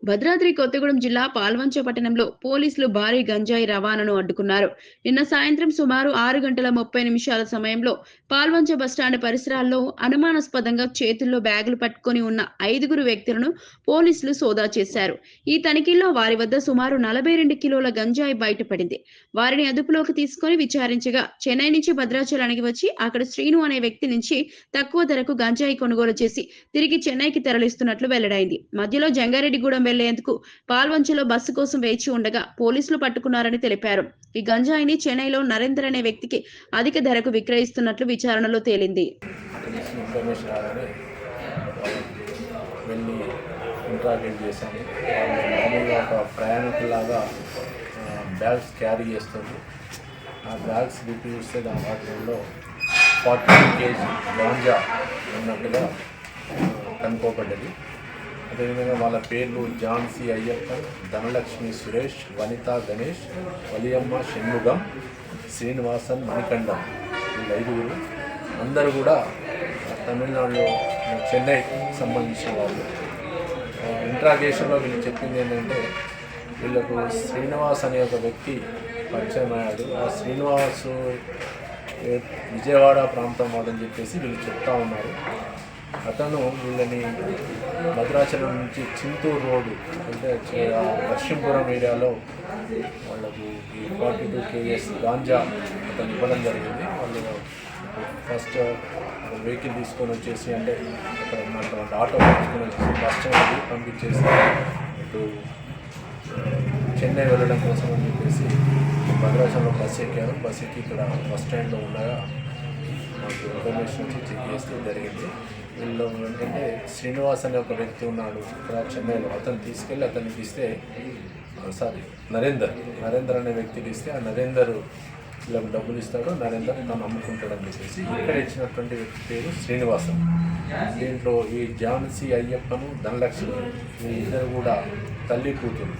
భద్రాద్రి కొత్తగూడెం జిల్లా పాల్వంచ పట్టణంలో పోలీసులు భారీ గంజాయి రవాణాను అడ్డుకున్నారు. నిన్న సాయంత్రం సుమారు 6:30 సమయంలో పాల్వంచ బస్టాండ్ పరిసరాల్లో అనుమానాస్పదంగా చేతుల్లో బ్యాగులు పట్టుకొని ఉన్న 5గురు వ్యక్తులను పోలీసులు సోదా చేశారు. ఈ తనిఖీల్లో వారి వద్ద సుమారు 42 కిలోల గంజాయి బయటపడింది. వారిని అదుపులోకి తీసుకొని విచారించగా చెన్నై నుంచి భద్రాచలానికి వచ్చి అక్కడ శ్రీను అనే వ్యక్తి నుంచి తక్కువ ధరకు గంజాయి కొనుగోలు చేసి తిరిగి చెన్నైకి తరలిస్తున్నట్లు వెల్లడైంది. మధ్యలో జంగారెడ్డిగూడెం వెళ్లేందుకు పాల్వంచలో బస్సు కోసం వేచి ఉండగా పోలీసులు పట్టుకున్నారని తెలిపారు. ఈ గంజాయిని చెన్నైలో నరేందర్ అనే వ్యక్తికి అధిక ధరకు విక్రయిస్తున్నట్లు విచారణలో తేలింది. బ్యాగ్స్ క్యారీ చేస్తుంది. ఆ బ్యాగ్స్ విప్పి చూస్తే దాని వాటిలో 40 kg గాంజా ఉన్నట్టుగా కనుకోబడ్డది. అదేవిధంగా వాళ్ళ పేర్లు ఝాన్సీ అయ్యప్పన్, ధనలక్ష్మి సురేష్, వనిత గణేష్, వలియమ్మ షణ్ముగం, శ్రీనివాసన్, మణికంఠం. వీళ్ళు 5గురు అందరూ కూడా తమిళనాడులో చెన్నైకి సంబంధించిన వాళ్ళు. ఇంట్రాగేషన్లో వీళ్ళు చెప్పింది ఏంటంటే వీళ్ళకు శ్రీనివాస్ అనే ఒక వ్యక్తి పరిచయం అయ్యాడు. ఆ శ్రీనివాసు విజయవాడ ప్రాంతం వాడని చెప్పేసి వీళ్ళు చెప్తా ఉన్నారు. అతను వీళ్ళని భద్రాచలం నుంచి చింతూరు రోడ్డు అంటే లక్ష్మీపురం ఏరియాలో వాళ్ళకు ఈ 42 kg గాంజా అతను ఇవ్వడం జరిగింది. వాళ్ళు ఫస్ట్ వెహికల్ తీసుకొని వచ్చేసి అంటే అక్కడ ఉన్నటువంటి ఆటో తీసుకొని వచ్చేసి బస్ స్టాండ్కి పంపించేసి ఇటు చెన్నై వెళ్ళడం కోసం అని చెప్పేసి భద్రాచలంలో బస్సు ఎక్కారు. బస్ ఎక్కి ఇక్కడ బస్ స్టాండ్లో ఉండగా మాకు ఇన్ఫర్మేషన్ వచ్చి చెక్ చేస్తే జరిగింది. వీళ్ళు ఏంటంటే శ్రీనివాస్ అనే ఒక వ్యక్తి ఉన్నాడు ఇక్కడ చెన్నైలో. అతను తీసుకెళ్ళి అతనికి ఇస్తే నరేందర్ అనే వ్యక్తికి ఇస్తే ఆ నరేందర్ వీళ్ళకి డబ్బులు ఇస్తాడు. నరేందర్ తను అమ్ముకుంటాడని చెప్పేసి ఇక్కడ ఇచ్చినటువంటి వ్యక్తి పేరు శ్రీనివాసన్. దీంట్లో ఈ ఝాన్సీ అయ్యప్పను, ధనలక్ష్మి వీళ్ళిద్దరు కూడా తల్లి కూతురు.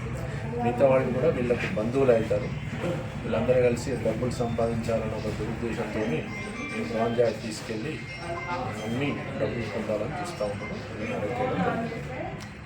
మిగతా వాళ్ళు కూడా వీళ్ళకు బంధువులు అవుతారు. వీళ్ళందరూ కలిసి డబ్బులు సంపాదించాలన్న ఒక దురుద్దేశంతో ఈ గాంజా తీసుకెళ్ళి అన్నీ డబ్బులు పొందాలని చూస్తూ ఉంటారు.